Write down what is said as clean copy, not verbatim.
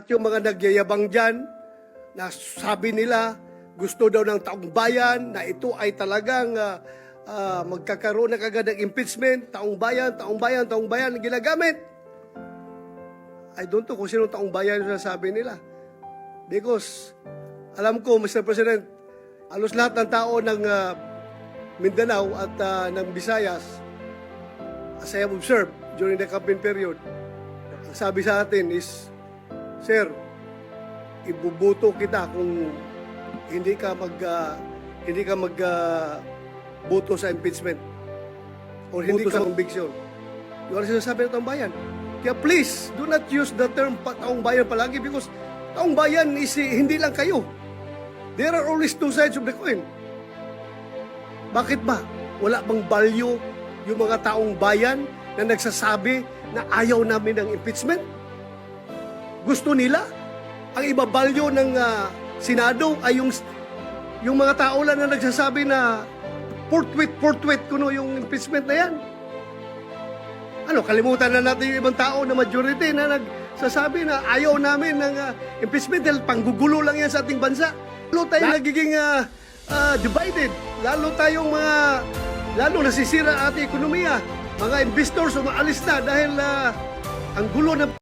At yung mga nagyayabang dyan, na sabi nila, gusto daw ng taong bayan, na ito ay talagang magkakaroon na kagad ng impeachment, taong bayan, ang ginagamit. I don't know kung sino taong bayan yung sabi nila. Because, alam ko, Mr. President, halos lahat ng tao ng Mindanao at ng Visayas, as I have observed during the campaign period, ang sabi sa atin is, Sir, ibubuto kita kung hindi ka boto sa impeachment or hindi ka conviction. Yung ano sinasabi ng taong bayan. Kaya please, do not use the term taong bayan palagi because taong bayan is hindi lang kayo. There are always two sides of the coin. Bakit ba? Wala bang value yung mga taong bayan na nagsasabi na ayaw namin ng impeachment? Gusto nila? Ang iba-value ng Senado ay yung mga tao lang na nagsasabi na forthwith kuno yung impeachment na yan. Ano, kalimutan na natin yung ibang tao na majority na nagsasabi na ayaw namin ng impeachment dahil panggugulo lang yan sa ating bansa. Lalo tayong nagiging divided. Lalo nasisira ang ating ekonomiya. Mga investors umaalis na dahil ang gulo na